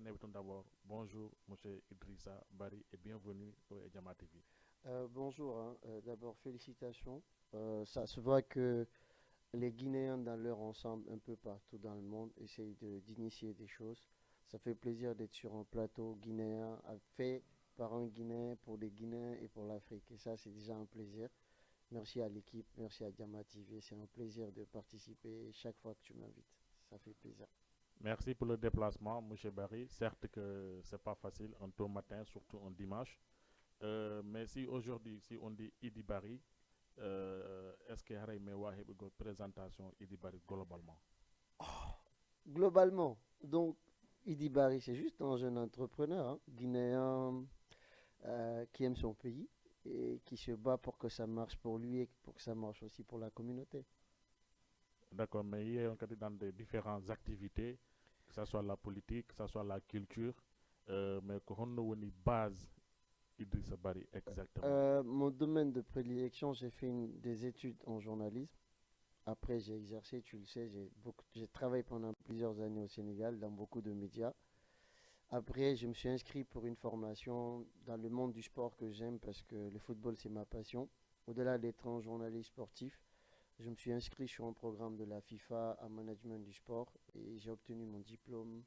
D'abord, bonjour, monsieur Idrissa Bari, et bienvenue au Edjama TV. Bonjour, hein. D'abord, félicitations. Ça se voit que les Guinéens, dans leur ensemble, un peu partout dans le monde, essayent d'initier des choses. Ça fait plaisir d'être sur un plateau guinéen, fait par un Guinéen, pour des Guinéens et pour l'Afrique. Et ça, c'est déjà un plaisir. Merci à l'équipe, merci à Diama TV. C'est un plaisir de participer chaque fois que tu m'invites. Ça fait plaisir. Merci pour le déplacement, monsieur Bari. Certes que c'est pas facile un tôt matin, surtout un dimanche. Mais si aujourd'hui, si on dit Idi Bari, est-ce qu'il y a une présentation Idi Bari globalement? Globalement, donc, Idi Bari, c'est juste un jeune entrepreneur, hein, guinéen, qui aime son pays et qui se bat pour que ça marche pour lui et pour que ça marche aussi pour la communauté. D'accord, mais il y a dans des différentes activités, que ce soit la politique, que ce soit la culture, mais qu'on a une base Idrissa Bari exactement. Mon domaine de prédilection, j'ai fait des études en journalisme. Après, j'ai exercé, tu le sais, j'ai travaillé pendant plusieurs années au Sénégal dans beaucoup de médias. Après, je me suis inscrit pour une formation dans le monde du sport que j'aime parce que le football, c'est ma passion. Au-delà d'être un journaliste sportif, je me suis inscrit sur un programme de la FIFA en management du sport et j'ai obtenu mon diplôme.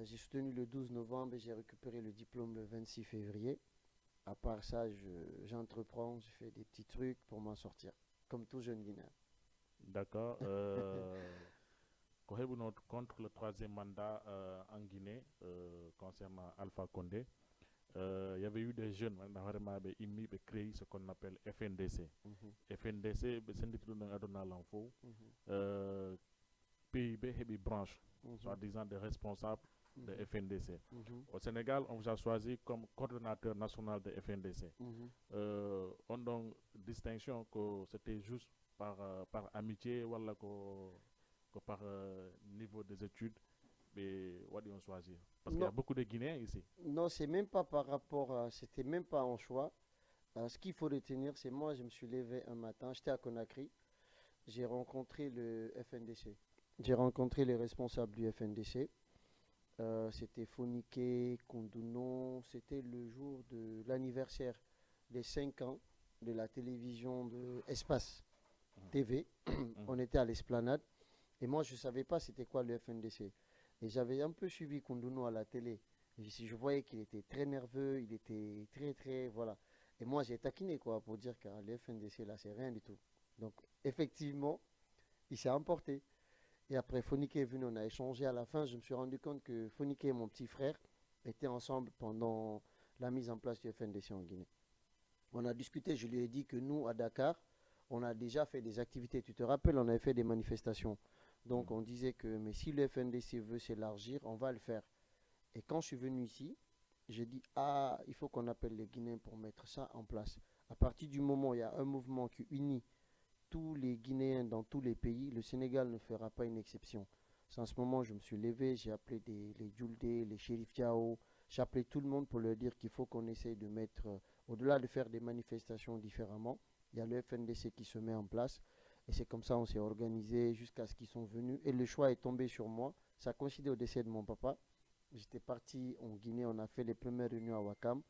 J'ai soutenu le 12 novembre et j'ai récupéré le diplôme le 26 février. À part ça, j'entreprends, je fais des petits trucs pour m'en sortir, comme tout jeune Guinéen. D'accord. Contre le troisième mandat en Guinée concernant Alpha Condé, il y avait eu des jeunes qui ont créé ce qu'on appelle FNDC. Mhm, FNDC, c'est un titre de l'info. mhm, PIB et des branches, mhm, soi-disant des responsables de mhm, FNDC. mhm, Au Sénégal, on vous a choisi comme coordonnateur national de FNDC. mhm. On donne distinction que c'était juste par amitié, voilà, que par niveau des études, mais what on choisir. Parce qu'il y a Non, beaucoup de Guinéens ici. non, c'est même pas par rapport à, c'était même pas en choix. Ce qu'il faut retenir, c'est moi, je me suis levé un matin, j'étais à Conakry, j'ai rencontré le FNDC. J'ai rencontré les responsables du FNDC. C'était Fonike, Kondounon, c'était le jour de l'anniversaire des 5 ans de la télévision de Espace Mhm, TV. mhm, On était à l'esplanade et moi je ne savais pas c'était quoi le FNDC. Et j'avais un peu suivi Kondouno à la télé. Je voyais qu'il était très nerveux, il était très très, voilà. Et moi j'ai taquiné quoi pour dire que le FNDC là c'est rien du tout. Donc effectivement, il s'est emporté. Et après, Fonike est venu, on a échangé à la fin. Je me suis rendu compte que Fonike et mon petit frère étaient ensemble pendant la mise en place du FNDC en Guinée. On a discuté, je lui ai dit que nous, à Dakar, on a déjà fait des activités. Tu te rappelles, on avait fait des manifestations. Donc mhm. on disait que, mais si le FNDC veut s'élargir, on va le faire. Et quand je suis venu ici, j'ai dit, ah, il faut qu'on appelle les Guinéens pour mettre ça en place. À partir du moment où il y a un mouvement qui unit tous les Guinéens dans tous les pays, le Sénégal ne fera pas une exception. C'est en ce moment, je me suis levé, j'ai appelé les Djouldé, les Chérif Diao, j'ai appelé tout le monde pour leur dire qu'il faut qu'on essaye de mettre, au-delà de faire des manifestations différemment, il y a le FNDC qui se met en place. Et c'est comme ça on s'est organisé jusqu'à ce qu'ils sont venus. Et le choix est tombé sur moi. Ça a coïncidé au décès de mon papa. J'étais parti en Guinée, on a fait les premières réunions à Wakam.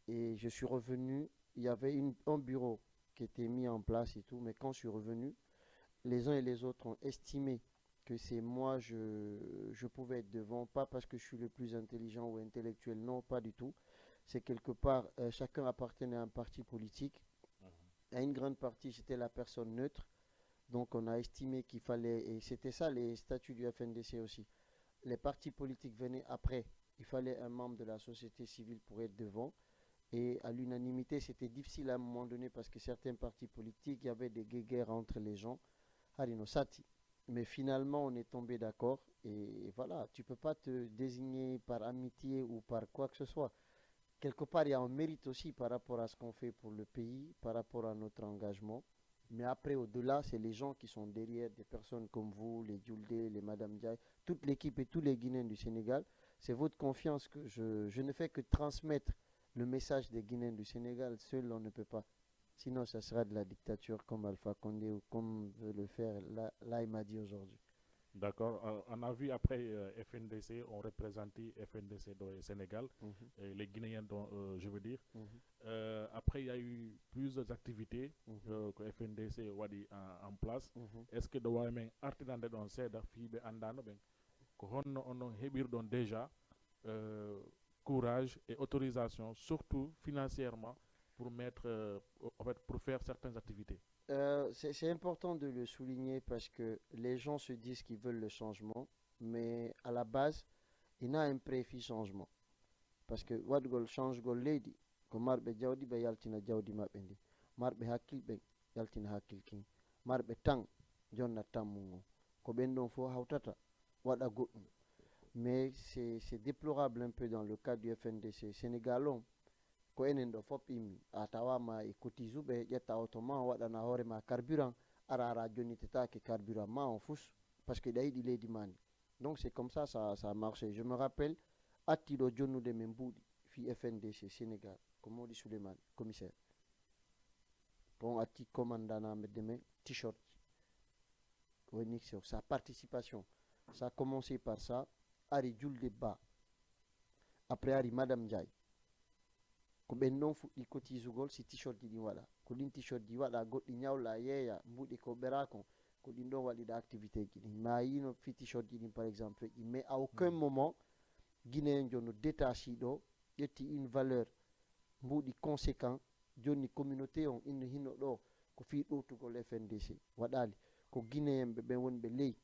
Et je suis revenu, il y avait un bureau qui était mis en place et tout, mais quand je suis revenu, les uns et les autres ont estimé que c'est moi, je pouvais être devant, pas parce que je suis le plus intelligent ou intellectuel, non, pas du tout. C'est quelque part, chacun appartenait à un parti politique. À une grande partie, j'étais la personne neutre. Donc on a estimé qu'il fallait, et c'était ça les statuts du FNDC aussi, les partis politiques venaient après. Il fallait un membre de la société civile pour être devant. Et à l'unanimité, c'était difficile à un moment donné parce que certains partis politiques, il y avait des guéguerres entre les gens. Harino Sati. Mais finalement, on est tombé d'accord. Et voilà, tu ne peux pas te désigner par amitié ou par quoi que ce soit. Quelque part, il y a un mérite aussi par rapport à ce qu'on fait pour le pays, par rapport à notre engagement. Mais après, au-delà, c'est les gens qui sont derrière, des personnes comme vous, les Djouldé, les Madame Diaye, toute l'équipe et tous les Guinéens du Sénégal. C'est votre confiance que je ne fais que transmettre le message des Guinéens du Sénégal. Seul, on ne peut pas. Sinon, ça sera de la dictature comme Alpha Condé ou comme veut le faire Laïma dit aujourd'hui. D'accord. On a vu après FNDC, on représenté FNDC dans le Sénégal, les Guinéens, je veux dire. Après, il y a eu plusieurs activités que FNDC a dit en place. Est-ce que doit même artisan dans cette fibre andano ben ko honno on hebir don déjà courage et autorisation, surtout financièrement, pour mettre, en fait, pour faire certaines activités. C'est important de le souligner parce que les gens se disent qu'ils veulent le changement, mais à la base, il y a un préfet changement. Parce que what gol change gol lady, ko marbe jawdi be yaltina jawdi mabbe ndi, marbe hakkil be yaltina hakkil kin, marbe tang jonna tammungo, ko ben don fo hawtata wada goddum. Mais c'est déplorable un peu dans le cas du FNDC sénégalais. Ko enen ɗo fop immi a tawama e cotise ɓe ƴetta auto-ma o waɗana hoore ma carburant ara jonnitetake carburant ma on fus parce que ɗa yiɗi leydi mani. Donc c'est comme ça ça a marché. Je me rappelle attiɗo jonnude men mbuuɗi fi FNDC Sénégal ko Modi Souleymane commissaire bon atti commandanaɓe men t-shirt woni sur sa participation. Ça a commencé par ça, ari julde ba après ari Madame Ndiaye ko ɓen ɗon fuɗɗi cotisugol si t-shirt ji ɗin waɗa ko ɗin t-shirt ji waɗa goɗɗi ñawla yeeya mbuɗi ko ɓerakon ko ɗin ɗon waɗiɗa activité ji ɗin ma yino fi t-shirt ji ɗin par exemple feƴƴi mais à aucun moment guinéen jo no détachi ɗo ƴetti une valeur mbuɗi conséquent joni communauté on inno hinno ɗo ko fi ɗowtugol FNDC waɗali ko guinéen ɓe ɓen wonɓe ley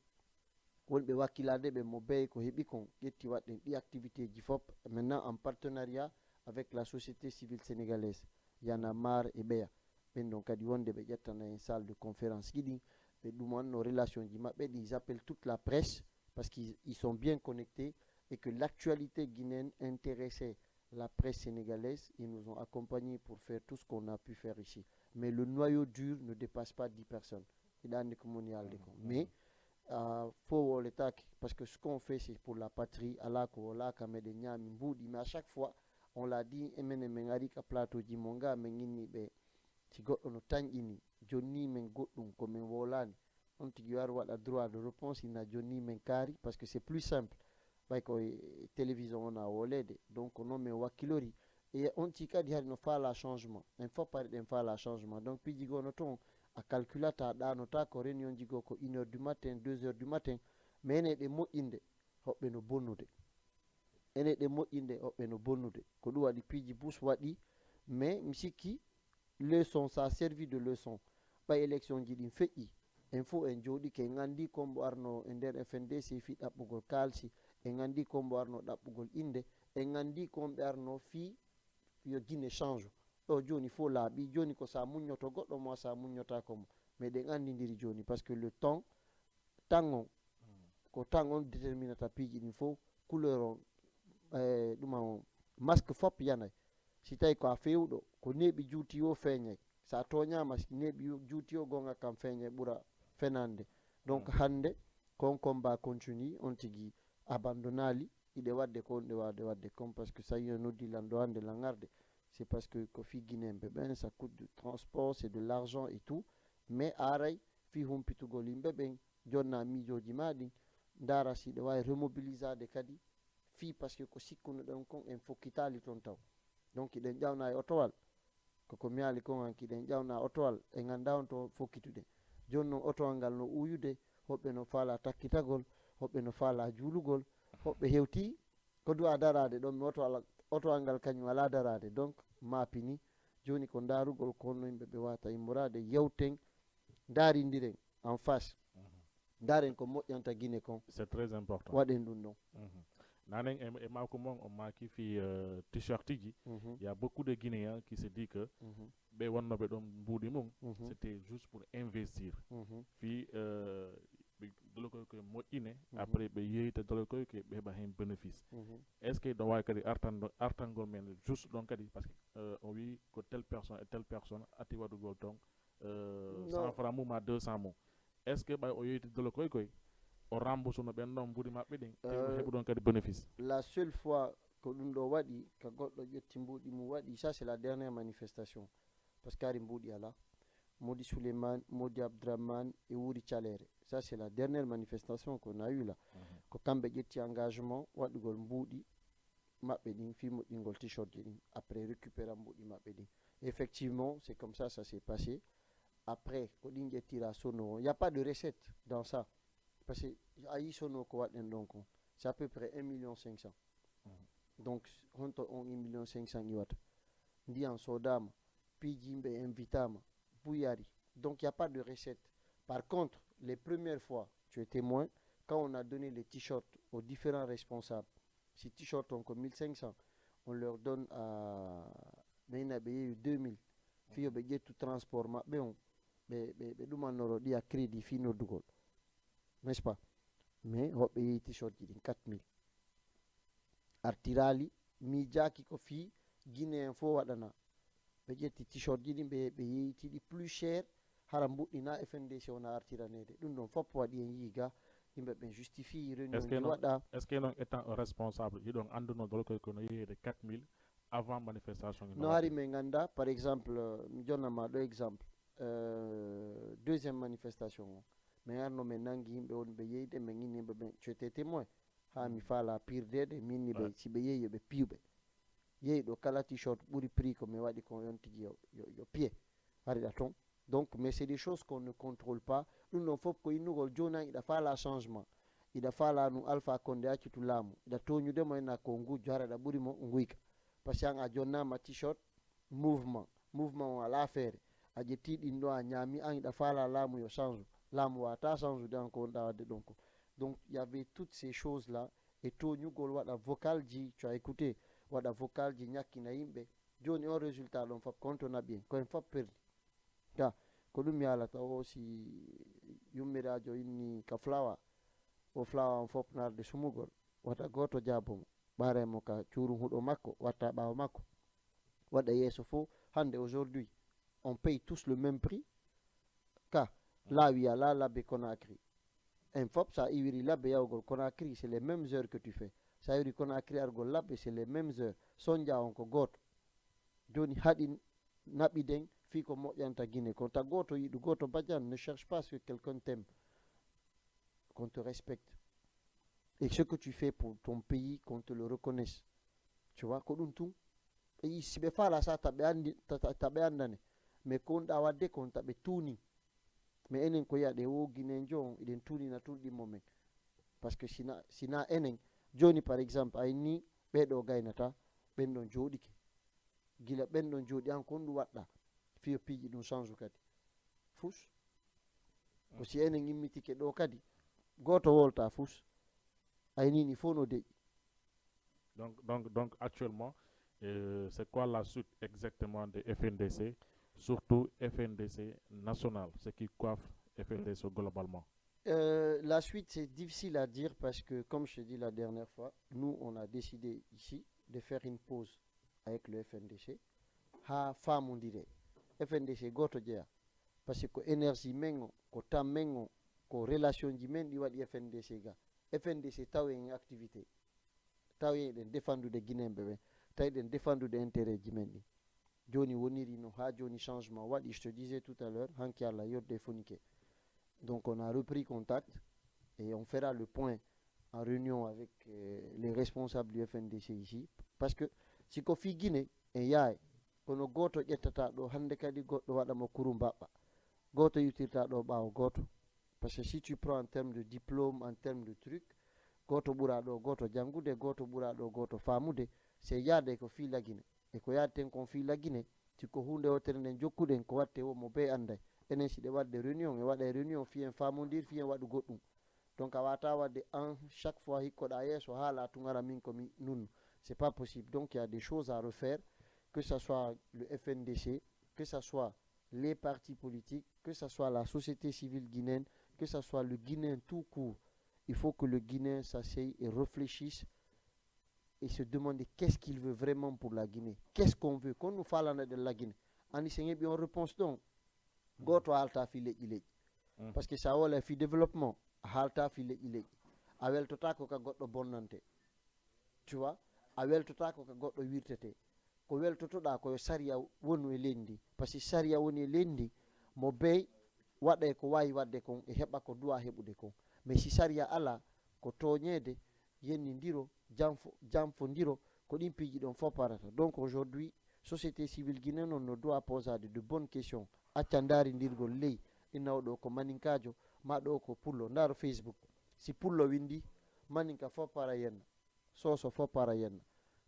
wonɓe wakkilade ɓe mo bey ko heɓi kon ƴetti waɗɗen ɗi activité ji fop maintenant en partenariat avec la société civile sénégalaise, Y'en a marre et Béa. Ben donc kadi wonde ɓe ƴettana en salle de conférence giɗi ɓe ɗum nos relations ji maɓɓe ils appellent toute la presse parce qu'ils sont bien connectés et que l'actualité guinéenne intéressait la presse sénégalaise. Ils nous ont accompagnés pour faire tout ce qu'on a pu faire ici. Mais le noyau dur ne dépasse pas 10 personnes. Mais faut l'État parce que ce qu'on fait c'est pour la patrie. Mais à chaque fois on l'a dit, emene men ari ka plateau ji monga men inni be ti goddo no tanƴini jonni men goddum ko men wolani on tigi war wada droit de réponse ina jonni men kari parce que c'est plus simple bay ko télévision on a wolede donc non men wakilori et on ti kadi hari no fala changement en faut pas den fala changement donc piji go no ton a calculata ɗano ta ko réunion jigo ko 1h du matin 2h du matin mais ene ɗe moƴƴinde hoɓɓe no bonnude ene ɗe moƴƴinde hoɓɓe no bonnude ko ɗum waɗi piiji bus waɗi mais mi sikki leçon ça a servi de leçon ɓay élection ji ɗin feƴƴi en fof en jooɗike en anndi kombo arno e nder FNDC fi ɗaɓɓugol kaalsi en anndi kombo arno ɗaɓɓugol inde en anndi komɓe arno fi yo Guinée change ɗo joni fof laaɓi joni ko sa muññoto goɗɗo mo sa muññotako mo mais ɗen anndidiri joni par ce que le temps on ko temps on déterminata piiji ɗin fof couleur on ɗuma on masque fop yanay si tawi ko a fewɗo ko neeɓi juuti o feeñay sa toñama si neeɓi juuti o gonga kam feeñay ɓura fenande donc hande kon combat continue on tigui abandonnali iɗe wadde ko ɗe wawde wadde comme parce que ça y est noddi lando hande langarde c'est parce que ko fi guinéen ɓe ɓen ça coûte du transport c'est de l'argent et tout mais aray fi humpitugol yimɓe ɓen jonna miijoji maɗin dara si ɗe wawi remobilisade kadi fi parce que ko sikkuno ɗon kon en fokkitali toon taw donc iɗen ƴawna e otowal koko mi haali kon hanki iɗen ƴawna otowal e ganda on to fokkitude joni noon otowal ngal no uyude hoɓɓe no faala takkitagol hoɓɓe no faala juulugol hoɓɓe hewti ko duwa darade ɗon mi otowal ngal kañum ala darade donc maapini joni ko darugol ko honno yimɓe ɓe wata immorade yewten darindiren en face daren ko moƴƴanta Guinée kon c'est très important waɗen ɗum ɗon nanen e mako mon on maki fi t-shirt ji il y a beaucoup de Guinéens qui se dit que ɓe wonnoɓe ɗon mbuuɗi mum c'était juste pour investir fi dolo koy koye moƴƴine après ɓe yeyta dolo koy ke ɓe heɓa hen bénéfice est ce que ɗon wawi kadi artangol men juste ɗon kadi par ce que on wi ko telle personne et telle personne ati waɗugol ton 100 francs mum à 200 mum est ce que ɓay o yeyta dolo koy o rembourse no ɓen ɗon mbuuɗi maɓɓe ɗin heɓu ɗon kadi bénéfice la seule fois ko ɗum ɗo waɗi ka goɗɗo ƴetti mbuuɗi mum waɗi ça c'est la dernière manifestation parce que ari mbuuɗi ala Modi Suleiman, Modi Abdraman et Ouri Tchalere. Ça, c'est la dernière manifestation qu'on a eue là. Ko kambe jetti engagement, wadugol mboudi, mabbe din fi modingol t-shirt din, après récupérer mboudi mabbe din. Effectivement, c'est comme ça s'est passé. Après, Kodin jettira sono, il n'y a pas de recette dans ça. Parce que ayi sono ko waden donc c'est à peu près 1,5 million. Donc, on 1,5 million iwata. Ndi en sodama, pijimbe invitama, bouyari. Donc, il n'y a pas de recette. Par contre, les premières fois, tu es témoin, quand on a donné les t-shirts aux différents responsables, ces t-shirts ont comme 1,500, on leur donne à 2,000. Fio be tout transport ma be dumanoro di a crédit fino dugol. N'est-ce pas? Mais hobbe yi t-shirt di 4,000. Artirali mi jaki ko fi guinéen fo wadana be jetti t-shirt di be yiti di plus cher hara mbuɗɗina FNDC wona artiranede ɗum ɗon fof waɗi en yiga yimɓe ɓen justifie réunion ji waɗa. Est ce que non étant un responsable yiɗon anduno dol kono yeyede 4,000 avant manifestation no hari min ganda par exemple mi jonnama ɗo exemple deuxième manifestation o min arno min nangi yimɓe woni ɓe yeyde min inni yimɓe ɓen c'était témoin ha mi faala pirdede minni ɓe si ɓe yehi yoɓe piwɓe yehi ɗo kala t-shirt ɓuri prix ko mi waɗi ko yon tigi yo pied hariɗa ton. Donc, mais c'est des choses qu'on ne contrôle pas. Nous n'avons pas que nous il a fallu un changement. Il a fallu nous Alpha Condé à tout l'amour. Il a tout nous demandé na Congo jara da buri mo nguika. Parce que a jonna ma t-shirt mouvement à l'affaire. A jetti indo a nyami an il a fallu l'amour yo change. L'amour a ta change dans konda de donc. Donc il y avait toutes ces choses là et tout nous gol wada vocal ji tu as écouté wada vocal ji nyaki na yimbe. Joni au résultat on fa compte on a bien. Quand on fa perdre ya ko ɗum mi haalata o si yummirajo inni ka flawa o flawa on fof narde sumugol wata goto jabomo ɓaremo ka cuuru huɗo makko watta ɓawo makko waɗa yeeso fo hande aujourd'hui on paye tous le même prix ka laawiya la labbe Conakry en fof sa iwiri labbe yawgol Conakry c'est les mêmes heures que tu fais sa iwiri Conakry argol labbe c'est les mêmes heures sonja on ko goto joni haɗin naɓiden fiko moƴƴanta Guinée kon ta goto yiɗu goto badian ne cherche pas ce que quelqu'un t'aime, qu'on te respecte et ce que tu fais pour ton pays qu'on te le reconnaisse, tu vois ko ɗum tum e si ɓe fala sa taɓe andane mais kon ɗa wadde kon taɓe tuuni mais enen ko yiyaɗe wo Guinée jo on eɗen tuunina turɗimmo men parce que sina enen joni par exemple ayni ɓeɗo gaynata ɓen ɗon joɗike gila ɓen ɗon jooɗi an kon ɗum waɗɗa fiyo piiji ɗum change kadi fus ko si enen immitike ɗo kadi goto wolta fus aynini fof no deƴƴi. Donc actuellement c'est quoi la suite exactement de FNDC, surtout FNDC national, ce qui coiffe FNDC globalement? La suite c'est difficile à dire parce que comme je t'ai dit la dernière fois, nous on a décidé ici de faire une pause avec le FNDC ha famondire FNDC goto jeya parce que énergie mengo ko tam mengo ko relation ji men ɗi waɗi FNDC ga FNDC tawi en activité tawi eɗen défendude guinéɓe ɓen tawi eɗen défendude intérêt ji men ɗi joni woniri no ha joni changement waɗi. Je te disais tout à l'heure hanki Allah yodde fonike. Donc on a repris contact et on fera le point en réunion avec les responsables du FNDC ici parce que si ko fi Guinée en yaay kono goto ƴettata ɗo hande kadi goɗɗo waɗamo kuru mbaɓɓa goto yutirta ɗo ɓawo goto parce que si tu prends en termes de diplôme en termes de truc goto ɓura ɗo goto jangude goto ɓura ɗo goto famude c'est yaade ko fi lagine e ko yadten kon fi lagine sikko hunde wotere nden jokkuɗen ko watte wo mo be anday enen siɗe wadde réunion e waɗa réunion fiyen famodir fiyen waɗu goɗɗum donc a wata wadde en chaque fois hikkoɗa yeeso haala tugara min komi nunno c'est pas possible. Donc il y a des choses à refaire, que ce soit le FNDC, que ce soit les partis politiques, que ce soit la société civile guinéenne, que ce soit le Guinéen tout court. Il faut que le Guinéen s'asseye et réfléchisse et se demander qu'est-ce qu'il veut vraiment pour la Guinée. Qu'est-ce qu'on veut? Quand nous parlons de la Guinée, on essaye bien réponse donc. Goto halta fi leƴƴi leƴƴi parce que ça wala fi développement halta fi leƴƴi leƴƴi a weltota ko ka goɗɗo bonnante, tu vois, a weltota ko ka goɗɗo wirtete ko weltotoɗa koyo sariya woni e lendi parce que sariya woni e lendi mo bey waɗa ko wawi wadde kon e heɓa ko duwa heɓude kon. mais si saria ala ko toñede yennidiro janfodiro ko ɗin piiji ɗon fof parata. donc aujourd'hui société civile guinéen on no doit posade de bonnes questions, acca ndarindirgol ley innawo ɗo ko maninkajo ma ɗo ko pullo. ndaro Facebook, si pullo windi maninka fof para yenna, soso fof para yenna.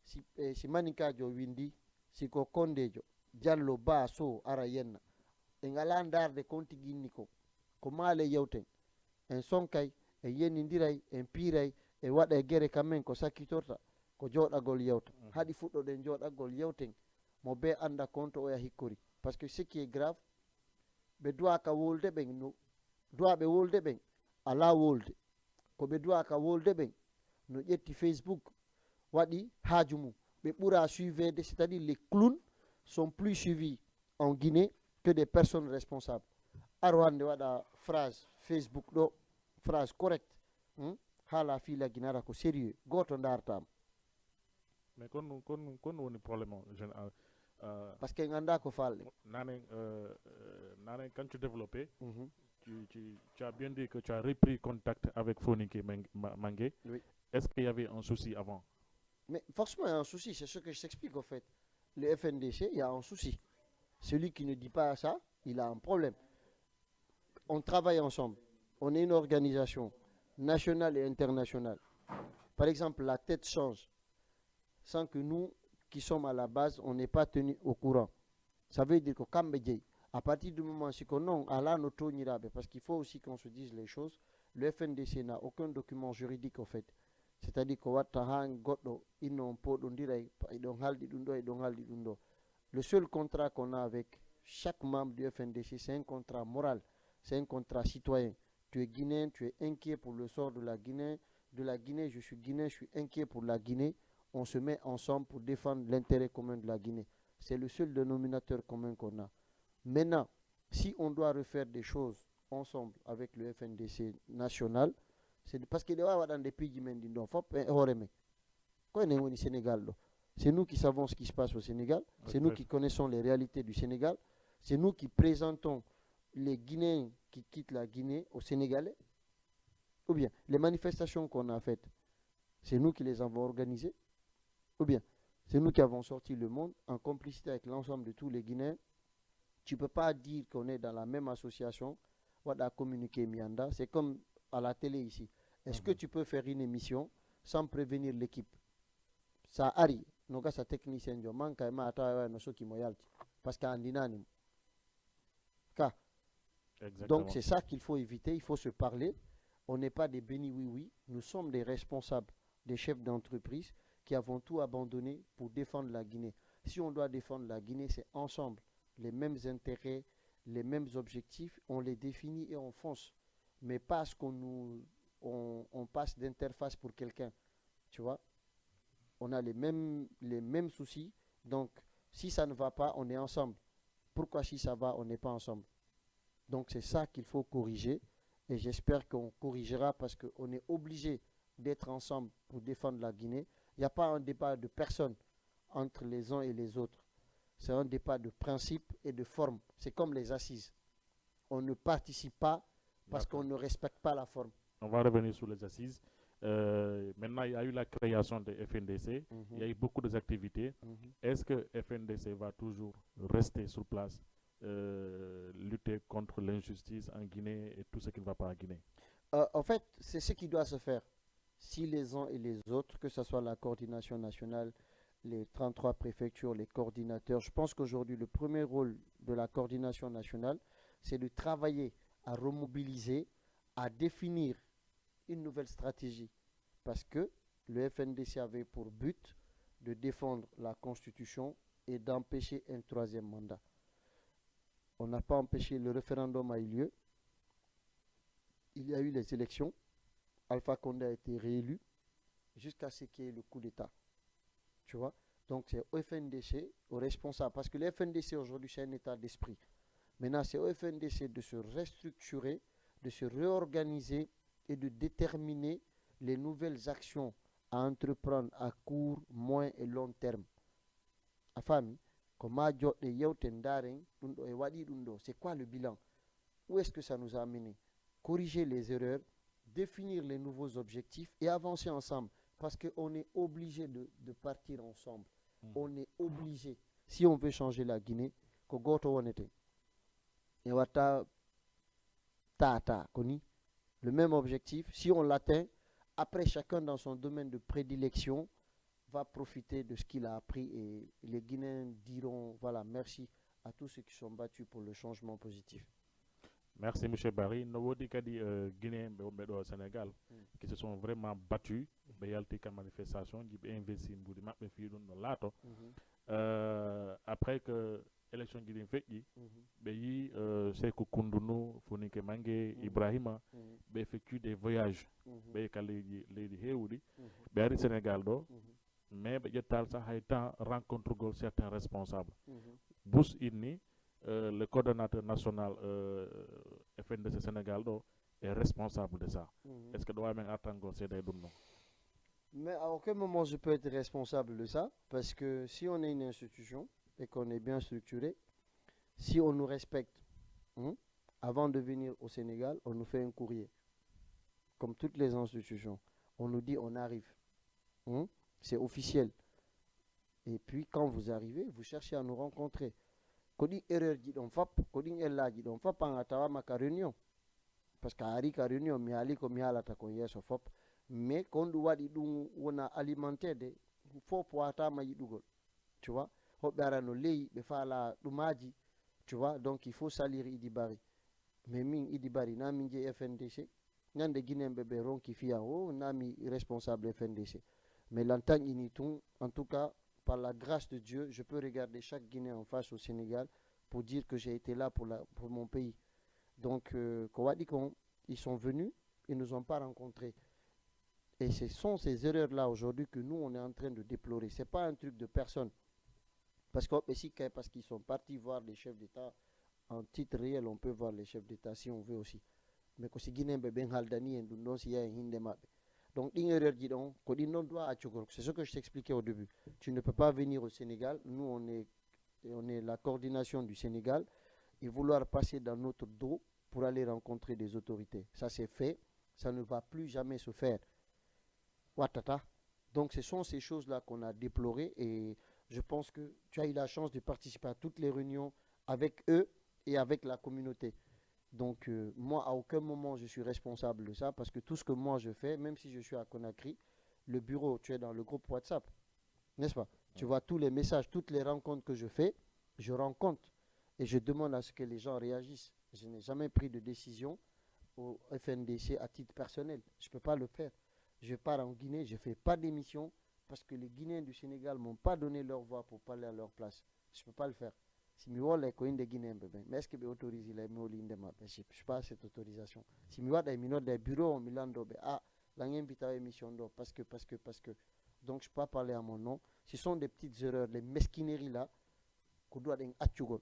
si maninkajo windi siko kondejo diallo ba so ara yenna. en ngala darde konti ginni ko maale yewten en sonkay en yennidiray en piiray e waɗa e gere kamen ko sakkitorta ko joɗagol yewta. haɗi fuɗɗoɗen joɗagol yewten mo be anda konto oya hikkori. par ce que ce qui est grave, ɓe duwaka wolde ɓen no duwaɓe wolde ɓen ala wolde, ko ɓe duwaka wolde ɓen no ƴetti Facebook waɗi haaju mum ɓe ɓura suivede, c'est à dire les clowns sont plus suivis en Guinée que des personnes responsables. aro hande waɗa phrase Facebook ɗo phrase correct haala fiila guinara ko sérieux goto dartama. mais kon woni probléme o parce que ganda ko falɗe nane quand tu développais tu as bien dit que tu as repris contact avec Foninké Mangué. Oui. Est-ce qu'il y avait un souci avant? Mais forcément il y a un souci, c'est ce que je t'explique en fait. Le FNDC, il y a un souci. Celui qui ne dit pas ça, il a un problème. On travaille ensemble. On est une organisation nationale et internationale. Par exemple, la tête change sans que nous, qui sommes à la base, on n'est pas tenus au courant. Ça veut dire que Kambedjei, à partir du moment où non, Allah nous tournera, parce qu'il faut aussi qu'on se dise les choses, le FNDC n'a aucun document juridique en fait. C'est-à-dire que le seul contrat qu'on a avec chaque membre du FNDC, c'est un contrat moral, c'est un contrat citoyen. Tu es guinéen, tu es inquiet pour le sort de la Guinée. De la Guinée, je suis guinéen, je suis inquiet pour la Guinée. On se met ensemble pour défendre l'intérêt commun de la Guinée. C'est le seul dénominateur commun qu'on a. Maintenant, si on doit refaire des choses ensemble avec le FNDC national, c'est parce que dans des pays Sénégal. C'est nous qui savons ce qui se passe au Sénégal. C'est nous qui connaissons les réalités du Sénégal. C'est nous qui présentons les Guinéens qui quittent la Guinée aux Sénégalais. Ou bien les manifestations qu'on a faites, c'est nous qui les avons organisées. Ou bien c'est nous qui avons sorti le monde en complicité avec l'ensemble de tous les Guinéens. Tu ne peux pas dire qu'on est dans la même association. C'est comme à la télé ici. Est-ce que tu peux faire une émission sans prévenir l'équipe? Ça arrive. Noga sa technicien jo manka ma ata no soki moyalti parce qu'en dinani. Donc c'est ça qu'il faut éviter, il faut se parler. On n'est pas des bénis oui, nous sommes des responsables, des chefs d'entreprise qui avons tout abandonné pour défendre la Guinée. Si on doit défendre la Guinée, c'est ensemble, les mêmes intérêts, les mêmes objectifs, on les définit et on fonce. Mais parce qu'on on passe d'interface pour quelqu'un, tu vois. On a les mêmes soucis, donc si ça ne va pas, on est ensemble. Pourquoi si ça va, on n'est pas ensemble? Donc c'est ça qu'il faut corriger, et j'espère qu'on corrigera parce qu'on est obligé d'être ensemble pour défendre la Guinée. Il n'y a pas un débat de personne entre les uns et les autres. C'est un débat de principe et de forme. C'est comme les assises. On ne participe pas parce qu'on ne respecte pas la forme. On va revenir sur les assises. Maintenant, il y a eu la création de FNDC. Il y a eu beaucoup d'activités. Est-ce que FNDC va toujours rester sur place, lutter contre l'injustice en Guinée et tout ce qui ne va pas en Guinée? En fait, c'est ce qui doit se faire. Si les uns et les autres, que ce soit la coordination nationale, les 33 préfectures, les coordinateurs, je pense qu'aujourd'hui, le premier rôle de la coordination nationale, c'est de travailler à remobiliser, à définir une nouvelle stratégie. Parce que le FNDC avait pour but de défendre la Constitution et d'empêcher un troisième mandat. On n'a pas empêché, le référendum a eu lieu. Il y a eu les élections. Alpha Condé a été réélu jusqu'à ce qu'il y ait le coup d'État. Tu vois? Donc c'est au FNDC, aux responsables. Parce que le FNDC aujourd'hui, c'est un état d'esprit. Maintenant, c'est au FNDC de se restructurer, de se réorganiser et de déterminer les nouvelles actions à entreprendre à court, moyen et long terme. Afami, ko ma joɗɗe yewten daren ɗum ɗo e waɗi ɗum ɗo. C'est quoi le bilan? Où est-ce que ça nous a amené? Corriger les erreurs, définir les nouveaux objectifs et avancer ensemble. Parce qu'on est obligé de partir ensemble. On est obligé. Si on veut changer la Guinée, ko goto wonete. Et wata tata koni. Le même objectif. Si on l'atteint, après chacun dans son domaine de prédilection va profiter de ce qu'il a appris et les Guinéens diront voilà, merci à tous ceux qui sont battus pour le changement positif. Merci, M. Barry. Nous avons dit que les Guinéens au Sénégal qui se sont vraiment battus, il y a eu manifestation, ils ont investi dans l'ato. Après que l'élection guinéenne fait, c'est que Koundounou, Fonike Mange, Ibrahima, effectuent des voyages. Les Héoudi, les Sénégal, mais il y a rencontre certains responsables. Bous Inni, le coordonnateur national FNDC Sénégal est responsable de ça. Est-ce que doit même attendre ces deux noms? Mais à aucun moment je peux être responsable de ça, parce que si on est une institution et qu'on est bien structuré, si on nous respecte, avant de venir au Sénégal, on nous fait un courrier. Comme toutes les institutions. On nous dit on arrive. C'est officiel. Et puis quand vous arrivez, vous cherchez à nous rencontrer. Kodi erreur dit on fap, kodi ella dit on fap en atawa maka réunion. Parce qu'à Arika réunion, mi ali ko mi alata ko yeso fop. Mais quand on wadi dum wona alimenter de faut poata ma yidugol. Tu vois? Hobara no lei be fala dumaji. Tu vois? Donc il faut salir Idi Barry. Mais min Idi Barry na min je FNDC. Nyande Guinéen bébé ronki fia o na mi responsable FNDC. Mais l'entang initung en tout cas par la grâce de Dieu, je peux regarder chaque Guinéen en face au Sénégal pour dire que j'ai été là pour mon pays. Donc, ils sont venus, ils ne nous ont pas rencontrés. Et ce sont ces erreurs-là aujourd'hui que nous, on est en train de déplorer. Ce n'est pas un truc de personne. Parce qu'ils sont partis voir les chefs d'État, en titre réel, on peut voir les chefs d'État si on veut aussi. Mais quand c'est Guinéen, donc, c'est ce que je t'expliquais au début. Tu ne peux pas venir au Sénégal. Nous, on est la coordination du Sénégal et vouloir passer dans notre dos pour aller rencontrer des autorités. Ça, c'est fait. Ça ne va plus jamais se faire. Watata. Donc, ce sont ces choses-là qu'on a déplorées et je pense que tu as eu la chance de participer à toutes les réunions avec eux et avec la communauté. Donc, moi, à aucun moment, je suis responsable de ça parce que tout ce que moi, je fais, même si je suis à Conakry, le bureau, tu es dans le groupe WhatsApp, n'est-ce pas? Tu vois tous les messages, toutes les rencontres que je fais, je rencontre et je demande à ce que les gens réagissent. Je n'ai jamais pris de décision au FNDC à titre personnel. Je ne peux pas le faire. Je pars en Guinée, je ne fais pas d'émission parce que les Guinéens du Sénégal ne m'ont pas donné leur voix pour parler à leur place. Je ne peux pas le faire. Si je vois les Guinéens de Guinée, mais est-ce que je autorise les Moulins de ma? Je ne suis pas à cette autorisation. Si je vois des bureaux au Milan, émission parce que. Donc je ne peux pas parler à mon nom. Ce sont des petites erreurs, des mesquineries là, qu'on doit être atchugol.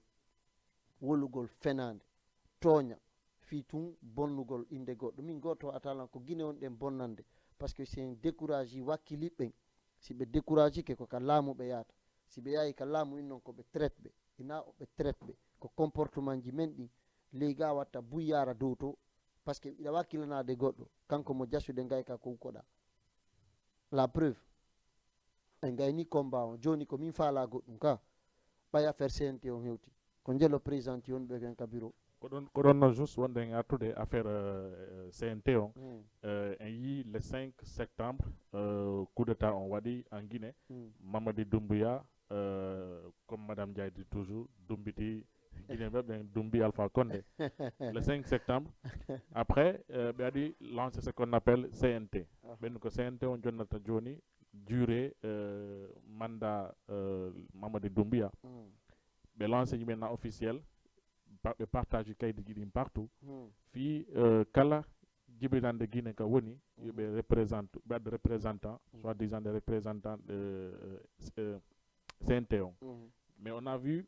Wolugol Fernand, Tonya, Fitung, Bonugol, Indego. Domingo, Atalan, ko Guinée on dem bonande. Parce que c'est un découragé, wakilipen. Si be découragé, que ko kalamu beyata. Si be yayi kalamu innon ko be traite be. Ina be traite be ko comportement ji men ɗi lega watta buyara dow to parce que ina wakkilanaade goɗɗo kanko mo jassude ngayka ko koɗa la preuve en gayni combat on joni ko min faala goɗɗum ka ɓay affaire CNT on hewti ko jelo présidente on ɓe ken ka bureau ko ɗon no juste wonde en artude affaire CNT on en yi le 5 septembre coup d'état on waɗi en Guinée Mamadi Doumbouya comme Madame Ndiaye dit toujours, Doumbiti, Doumbi Alpha Condé, le 5 septembre. Après, il a lancé ce qu'on appelle CNT. Le CNT, on a Johnny, durée mandat Mamadi Doumbia. Mais l'enseignement officiel, partage du cahier de Guinée partout. Puis, Kala, Djibilan de Guinée, Kawoni, il y a des représentants, soi-disant des représentants CNT. Mais on a vu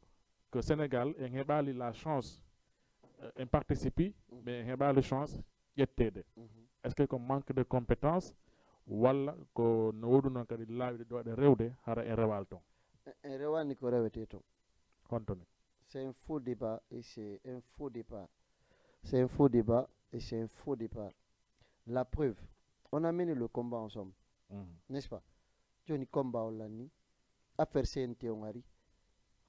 que Sénégal a eu la chance de participer, mais il a eu la chance d'être. Est-ce que qu'on manque de compétences ou qu'on a eu la chance de rewde hara en rewalton? En rewani ko rewete to. Contenu. C'est un faux débat et c'est un faux départ. C'est un faux débat et c'est un faux départ. La preuve, on a mené le combat ensemble, n'est-ce pas? Johnny combat Olani, affaire CNT on ari.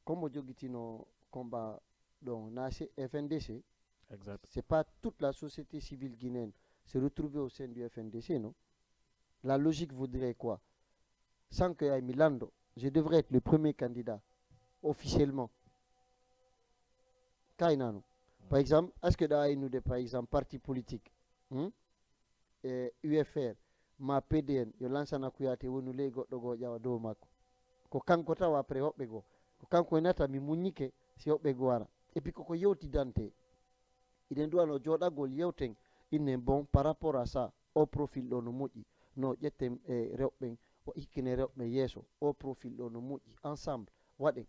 Comme Jogitino combat donc NAC, FNDC, Exact. c'est pas toute la société civile guinéenne se retrouver au sein du FNDC, non? La logique voudrait quoi? Sans que aille Milando, je devrais être le premier candidat officiellement. Kainano. Par exemple, est-ce que nous de par exemple parti politique, UFR, ma PDN, yo lansana kuyate wonu le goddo go jawa do makko. Ko kanko tawa après hobbe go. Ko kanko nata mi munyike si hobbe go wara. Et puis koko yewti dante. Il doit no jodagol yewten inne bon par rapport à ça au profil do no moji. No jettem rewben o ikkine rewbe yeso au profil do no moji ensemble waden.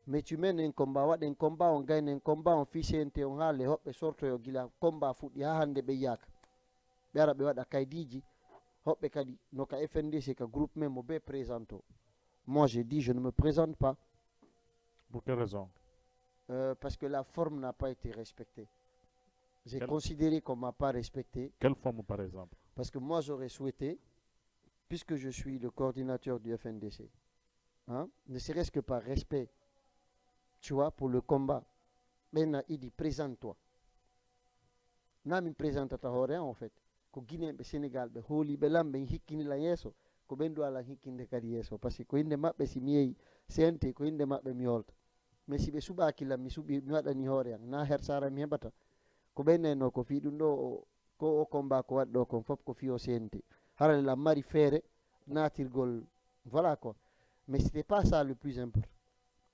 Mais tu mènes un combat, waden combat on gagne un combat on fichente on hale hobbe sorto yo gila combat fudi ha hande be yak. Be ara be wada kaydiji hobbe kadi no ka FNDC ka groupe même mo be présento. Moi j'ai dit je ne me présente pas. Pour quelle raison? Parce que la forme n'a pas été respectée. J'ai considéré qu'on m'a pas respecté. Quelle forme par exemple? Parce que moi j'aurais souhaité, puisque je suis le coordinateur du FNDC, ne serait-ce que par respect, tu vois, pour le combat, maintenant il dit présente-toi. Na mi présente ta hore en fait. Ko Guinée be Sénégal be holi be lambe hikkini la yeso ko bendo ala hikkinde kadi yeso parce que ko inde mabbe si mi yeyi sente ko inde mabbe mi holta mais si be subaki lam mi subi mi wadani hore am na her sara mi hebata ko benno ko fi dum do ko o combat ko waddo ko fop ko fi o sente harale la mari fere natirgol voilà quoi. Mais c'était pas ça le plus important.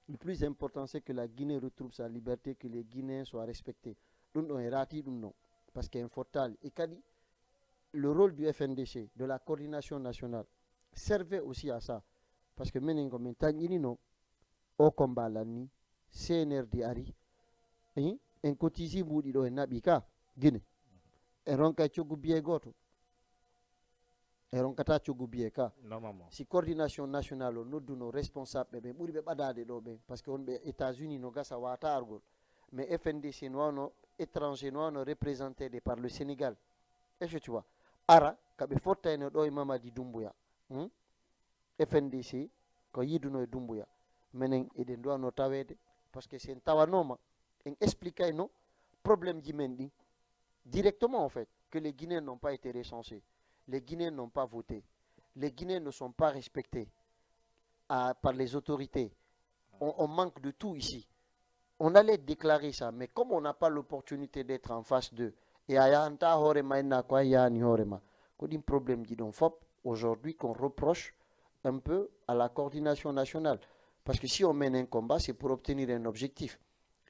Le plus important c'est que la Guinée retrouve sa liberté, que les Guinéens soient respectés. Dum do e rati dum non parce qu'il y a un fortal et kadi le rôle du FNDC, de la coordination nationale, servait aussi à ça. Parce que maintenant, maintenant, au combat l'année, CNRD Ari, un cotisé moudi do nabika, Guinée. Et ronka chogu biegoto. Et ronkata chogu bieka. Normalement. Si coordination nationale, nous donnons responsables, mais mouri be badade do be, parce que on be États-Unis no gasa wata argol. Mais FNDC no étranger no représenté par le Sénégal. Est-ce que tu vois? Ara kabe fotta ene do Mamadi Doumbouya FNDC ko yiduno e Doumbouya menen eden do no tawede parce que c'est tawanoma en expliquer non problème ji men di directement en fait que les Guinéens n'ont pas été recensés, les Guinéens n'ont pas voté, les Guinéens ne sont pas respectés par les autorités. On manque de tout ici. On allait déclarer ça, mais comme on n'a pas l'opportunité d'être en face d'eux, et ayanta horema ina kwa yani horema kodin problème di don fop aujourd'hui qu'on reproche un peu à la coordination nationale parce que si on mène un combat c'est pour obtenir un objectif.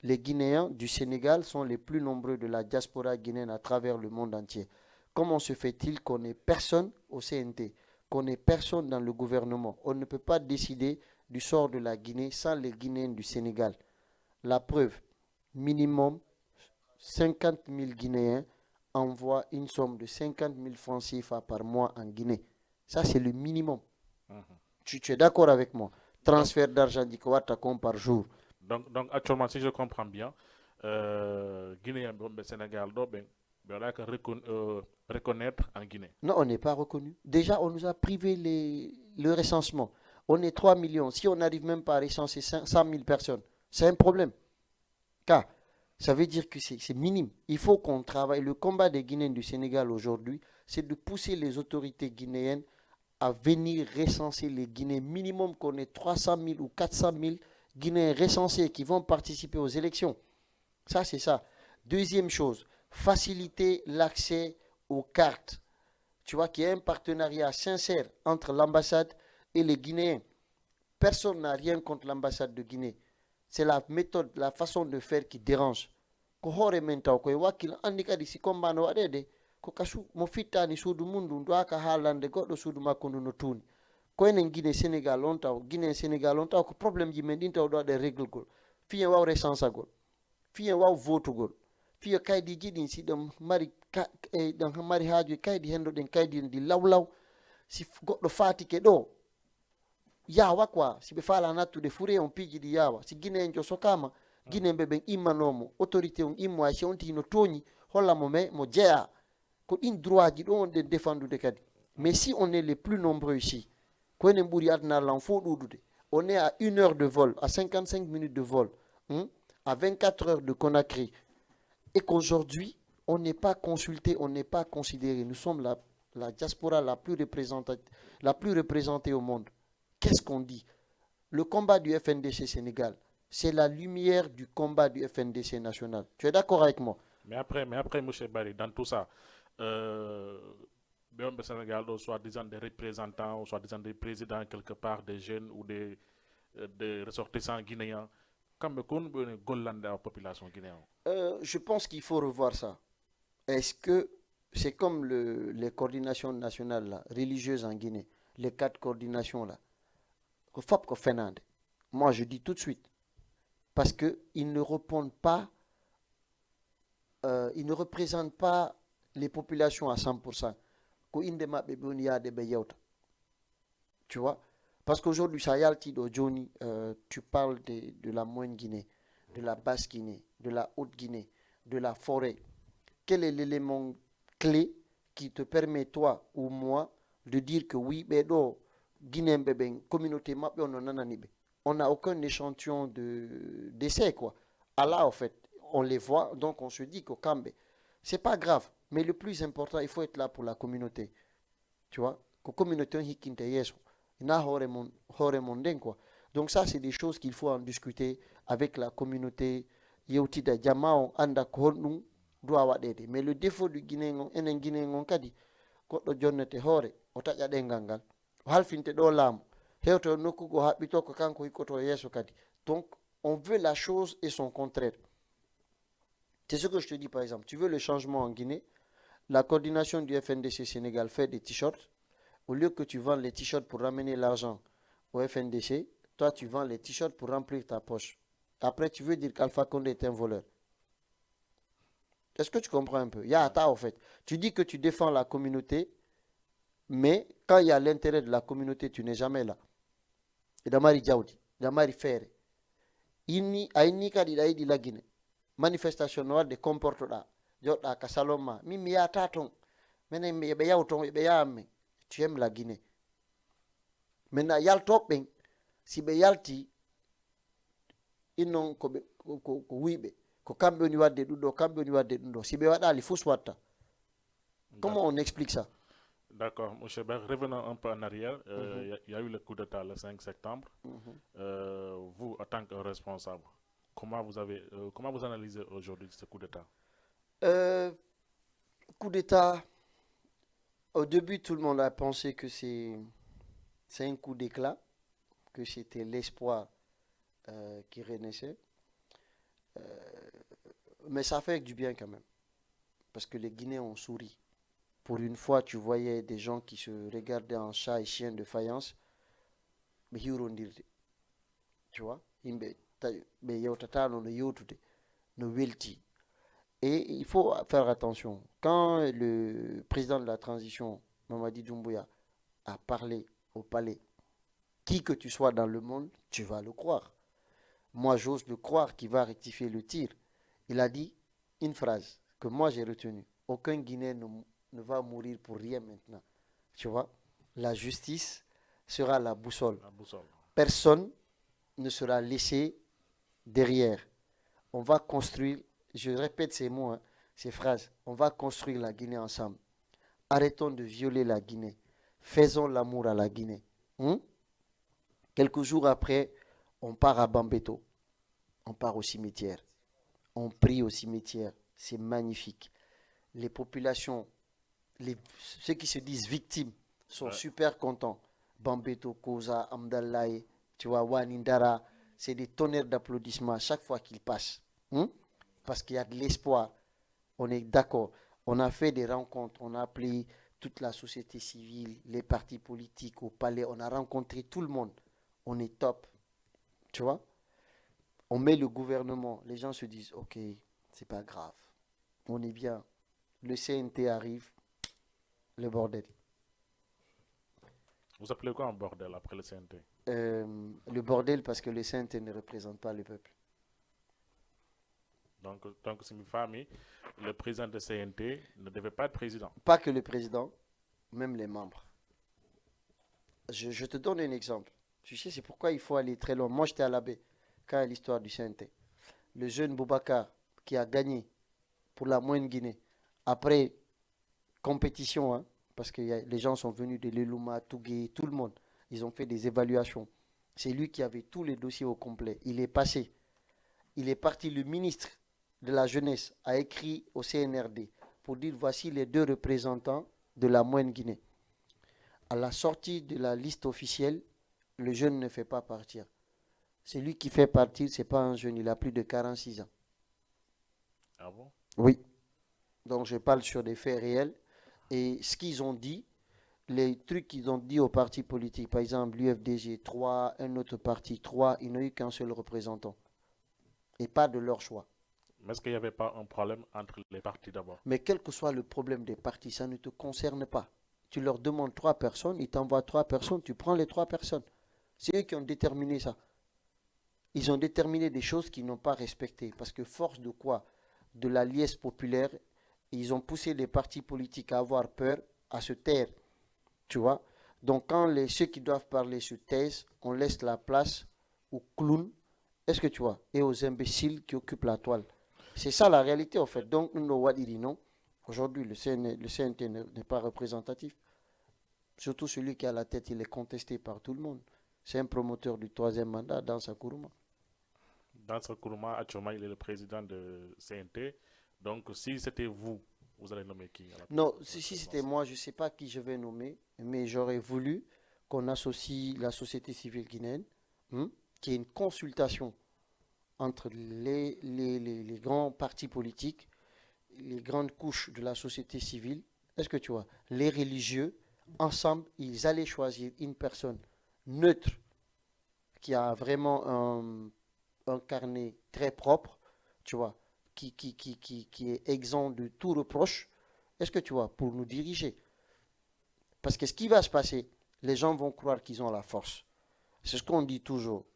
Les Guinéens du Sénégal sont les plus nombreux de la diaspora guinéenne à travers le monde entier. Comment se fait-il qu'on ait personne au CNT, qu'on ait personne dans le gouvernement? On ne peut pas décider du sort de la Guinée sans les Guinéens du Sénégal. La preuve, minimum 50 000 Guinéens envoient une somme de 50 000 francs CFA par mois en Guinée. Ça, c'est le minimum. Tu es d'accord avec moi? Transfert d'argent d'Ikowata comme par jour. Donc, actuellement, si je comprends bien, Guinéen, Sénégal, reconnaître en Guinée. Non, on n'est pas reconnu. Déjà, on nous a privé le recensement. On est 3 millions. Si on n'arrive même pas à recenser 100 000 personnes, c'est un problème. Car ça veut dire que c'est minime. Il faut qu'on travaille. Le combat des Guinéens du Sénégal aujourd'hui, c'est de pousser les autorités guinéennes à venir recenser les Guinéens. Minimum qu'on ait 300 000 ou 400 000 Guinéens recensés qui vont participer aux élections. Ça, c'est ça. Deuxième chose, faciliter l'accès aux cartes. Tu vois qu'il y a un partenariat sincère entre l'ambassade et les Guinéens. Personne n'a rien contre l'ambassade de Guinée. C'est la méthode, la façon de faire qui dérange. Ko hore menta ko wakil andi kadi si combat no wadede ko kasu mo fittani suudu mundu ndo aka haalande goddo suudu makko no tuni ko enen Guinée Sénégal on taw Guinée Sénégal on taw ko problème ji men din taw do de règle gol fiye waw recensagol fiye waw votugol fiye kaydi jidin si dum mari dan mari haaju kaydi hendo den kaydi di lawlaw si goddo fatike do yawa quoi si ɓe fala nattude fure on piiji yawa si Guinée en jo sokama Guinée ɓe ɓen immanomo autorité on immo hay si on tino tooñi hollamo mais mo jeeya ko ɗin droit ji ɗo on ɗen défendude kadi mais si on est les plus nombreux ici ko enen ɓuuri adnarlan fo ɗuɗude on est à 1 heure de vol à 55 minutes de vol à 24 heures de Conakry et qu'aujourd'hui on n'est pas consulté, on n'est pas considéré. Nous sommes la diaspora la plus représentée au monde. Qu'est-ce qu'on dit? Le combat du FNDC Sénégal, c'est la lumière du combat du FNDC national. Tu es d'accord avec moi? Mais après, M. Barry, dans tout ça, le Sénégal, soit-disant des représentants, soit-disant des présidents quelque part, des jeunes ou des ressortissants guinéens, comme la population guinéenne. Je pense qu'il faut revoir ça. Est-ce que c'est comme les coordinations nationales là, religieuses en Guinée, les 4 coordinations là? Moi je dis tout de suite, parce qu'ils ne répondent pas, ils ne représentent pas les populations à 100%. Tu vois? Parce qu'aujourd'hui, Johnny, tu parles de la Moyenne Guinée, de la Basse Guinée, de la Haute Guinée, de la forêt. Quel est l'élément clé qui te permet, toi ou moi, de dire que oui, Guinée, communauté, on n'a aucun échantillon d'essai, quoi. Allah, en fait, on les voit, donc on se dit qu'au Kambé, c'est pas grave, mais le plus important, il faut être là pour la communauté. Tu vois? Que communauté, quoi. Donc ça, c'est des choses qu'il faut en discuter avec la communauté. Mais le défaut du Guinéen, enen Guinéen kadi, goɗɗo jonnete hoore, o taƴa ɗengal ngal, o halfinte ɗo laamu, hewto nokkugo haɓɓito ko kanko hikkoto yeeso kadi. Donc, on veut la chose et son contraire. C'est ce que je te dis par exemple. Tu veux le changement en Guinée, la coordination du FNDC Sénégal fait des t-shirts. Au lieu que tu vends les t-shirts pour ramener l'argent au FNDC, toi tu vends les t-shirts pour remplir ta poche. Après, tu veux dire qu'Alpha Condé est un voleur. Est-ce que tu comprends un peu? Il y a Ata, en fait. Tu dis que tu défends la communauté, mais quand il y a l'intérêt de la communauté, tu n'es jamais là. Et Damari Djaoudi, Damari Ferre. Inni, aini kadi daidi la Guinée. Manifestation noire de comportement. Jota Kasaloma. Mimi ya taton. Mene mbe yauton, mbe yamme. Tu aimes la Guinée. Maintenant, yal topeng. Si be yalti, inon ko wibe. Comment on explique ça? D'accord, M. Ber, revenons un peu en arrière. Il y a eu le coup d'État le 5 septembre. Vous, en tant que responsable, comment vous analysez aujourd'hui ce coup d'État? Coup d'État, au début, tout le monde a pensé que c'est un coup d'éclat, que c'était l'espoir qui renaissait. Mais ça fait du bien quand même. Parce que les Guinéens ont souri. Pour une fois, tu voyais des gens qui se regardaient en chat et chien de faïence. Mais ils ont dit, tu vois, et il faut faire attention. Quand le président de la transition, Mamadi Doumbouya, a parlé au palais, qui que tu sois dans le monde, tu vas le croire. Moi, j'ose le croire qu'il va rectifier le tir. Il a dit une phrase que moi j'ai retenue. Aucun Guinéen ne va mourir pour rien maintenant. Tu vois, la justice sera la boussole. Personne ne sera laissé derrière. On va construire, je répète ces mots, ces phrases, on va construire la Guinée ensemble. Arrêtons de violer la Guinée. Faisons l'amour à la Guinée. Quelques jours après, on part à Bambeto. On part au cimetière. On prie au cimetière. C'est magnifique. Les populations, ceux qui se disent victimes, sont super contents. Bambeto, Koza, Amdallaye, tu vois, Wanindara, c'est des tonnerres d'applaudissements à chaque fois qu'ils passent. Parce qu'il y a de l'espoir. On est d'accord. On a fait des rencontres. On a appelé toute la société civile, les partis politiques au palais. On a rencontré tout le monde. On est top. Tu vois? On met le gouvernement. Les gens se disent, ok, c'est pas grave. On est bien. Le CNT arrive. Le bordel. Vous appelez quoi un bordel après le CNT? Le bordel parce que le CNT ne représente pas le peuple. Donc c'est une famille. Le président de CNT ne devait pas être président. Pas que le président, même les membres. Je te donne un exemple. Tu sais, c'est pourquoi il faut aller très loin. Moi, j'étais à la baie quand il y a l'histoire du CNT. Le jeune Boubacar qui a gagné pour la Moyenne Guinée, après compétition, hein, parce que les gens sont venus de l'Elouma, Tougué, tout le monde. Ils ont fait des évaluations. C'est lui qui avait tous les dossiers au complet. Il est passé. Il est parti, le ministre de la Jeunesse a écrit au CNRD pour dire voici les deux représentants de la Moyenne Guinée. À la sortie de la liste officielle, le jeune ne fait pas partir. C'est lui qui fait partir, c'est pas un jeune, il a plus de 46 ans. Ah bon? Oui. Donc je parle sur des faits réels. Et ce qu'ils ont dit, les trucs qu'ils ont dit aux partis politiques, par exemple l'UFDG 3, un autre parti 3, ils n'ont eu qu'un seul représentant. Et pas de leur choix. Mais est-ce qu'il n'y avait pas un problème entre les partis d'abord? Mais quel que soit le problème des partis, ça ne te concerne pas. Tu leur demandes 3 personnes, ils t'envoient 3 personnes, tu prends les 3 personnes. C'est eux qui ont déterminé ça. Ils ont déterminé des choses qu'ils n'ont pas respectées. Parce que force de quoi? De la liesse populaire, ils ont poussé les partis politiques à avoir peur, à se taire. Tu vois? Donc quand ceux qui doivent parler se taisent, on laisse la place aux clowns, est-ce que tu vois? Et aux imbéciles qui occupent la toile. C'est ça la réalité en fait. Donc non. Aujourd'hui, le CNT n'est pas représentatif. Surtout celui qui a la tête, il est contesté par tout le monde. C'est un promoteur du 3e mandat dans sa Kourouma. Dans ce Kourouma, actuellement, il est le président de CNT. Donc, si c'était vous, vous allez nommer qui à Non, la si c'était présidence? moi, je ne sais pas qui je vais nommer, mais j'aurais voulu qu'on associe la société civile guinéenne, qui est une consultation entre les grands partis politiques, les grandes couches de la société civile. Est-ce que tu vois? Les religieux, ensemble, ils allaient choisir une personne neutre qui a vraiment un carnet très propre, tu vois, qui est exempt de tout reproche. Est-ce que tu vois? Pour nous diriger. Parce que ce qui va se passer, les gens vont croire qu'ils ont la force. C'est ce qu'on dit toujours.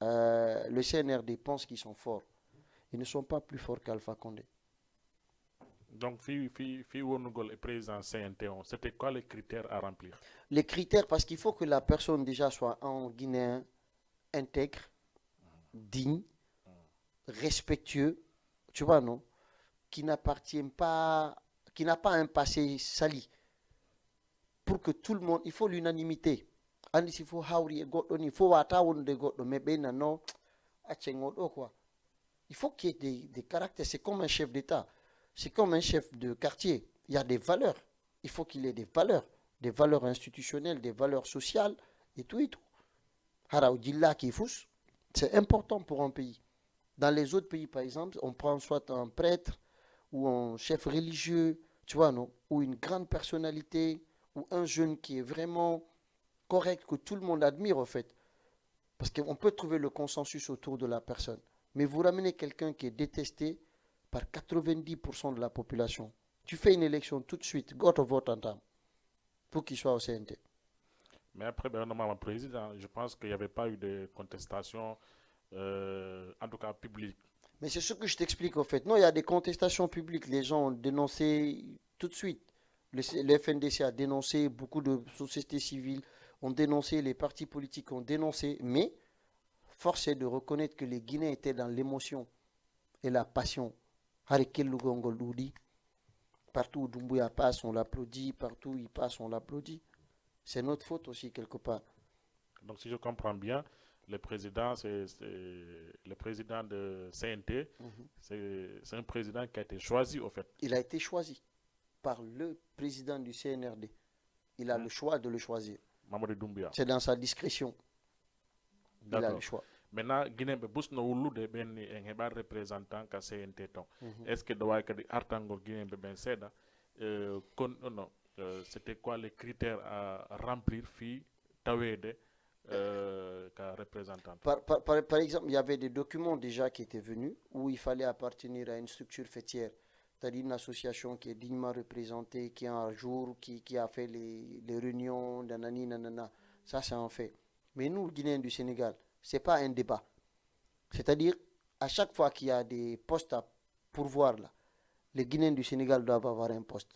Le CNRD pense qu'ils sont forts. Ils ne sont pas plus forts qu'Alpha Condé. Donc, Fi Wonugol est président CNT, c'était quoi les critères à remplir? Les critères, parce qu'il faut que la personne déjà soit un Guinéen intègre, digne, respectueux, tu vois, non? Qui n'appartient pas, qui n'a pas un passé sali. Pour que tout le monde, il faut l'unanimité. Il faut il faut il faut qu'il y ait des caractères. C'est comme un chef d'État. C'est comme un chef de quartier. Il y a des valeurs. Il faut qu'il ait des valeurs institutionnelles, des valeurs sociales et tout et tout. C'est important pour un pays. Dans les autres pays, par exemple, on prend soit un prêtre ou un chef religieux, tu vois, non? Ou une grande personnalité, ou un jeune qui est vraiment correct, que tout le monde admire, en fait. Parce qu'on peut trouver le consensus autour de la personne. Mais vous ramenez quelqu'un qui est détesté par 90% de la population. Tu fais une élection tout de suite, go to vote en temps, pour qu'il soit au CNT. Mais après, ben, normalement, président, je pense qu'il n'y avait pas eu de contestation, en tout cas publique. Mais c'est ce que je t'explique, en fait. Non, il y a des contestations publiques. Les gens ont dénoncé tout de suite. Le FNDC a dénoncé, beaucoup de sociétés civiles ont dénoncé, les partis politiques ont dénoncé, mais force est de reconnaître que les Guinéens étaient dans l'émotion et la passion. Partout où Doumbouya passe, on l'applaudit. Partout où il passe, on l'applaudit. C'est notre faute aussi, quelque part. Donc, si je comprends bien, le président, c'est le président de CNT, c'est un président qui a été choisi, au fait. Il a été choisi par le président du CNRD. Il a le choix de le choisir. Mamadou Doumbouya. C'est dans sa discrétion. Il a le choix. Maintenant, Guinée be busno wulude ben ni en heba représentant ka CNT ton. Est-ce que doit kadi artango Guinée be ben seda non, c'était quoi les critères à remplir fi tawede ka représentant? Par exemple, il y avait des documents déjà qui étaient venus où il fallait appartenir à une structure fêtière c'est-à-dire une association qui est dignement représentée, qui a un jour, qui a fait les réunions, nanani, nanana. Ça, c'est un fait. Mais nous, Guinéens du Sénégal, ce n'est pas un débat. C'est-à-dire, à chaque fois qu'il y a des postes à pourvoir, là, les Guinéens du Sénégal doivent avoir un poste.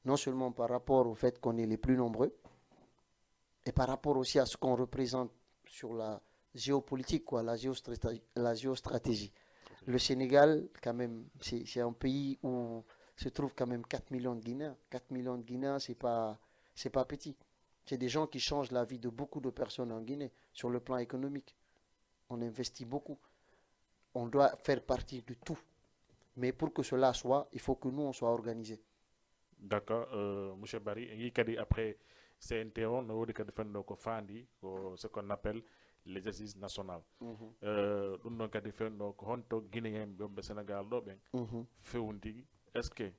Non seulement par rapport au fait qu'on est les plus nombreux, et par rapport aussi à ce qu'on représente sur la géopolitique, quoi, la géostratégie. Le Sénégal, quand même, c'est un pays où se trouvent quand même 4 millions de Guinéens. 4 millions de Guinéens, c'est pas petit. C'est des gens qui changent la vie de beaucoup de personnes en Guinée, sur le plan économique. On investit beaucoup. On doit faire partie de tout. Mais pour que cela soit, il faut que nous, on soit organisés. D'accord, M. Barry, il y a après CNTO, nous avons ce qu'on appelle les assises nationales. Nous avons fait donc Guinéen au Sénégal, est-ce que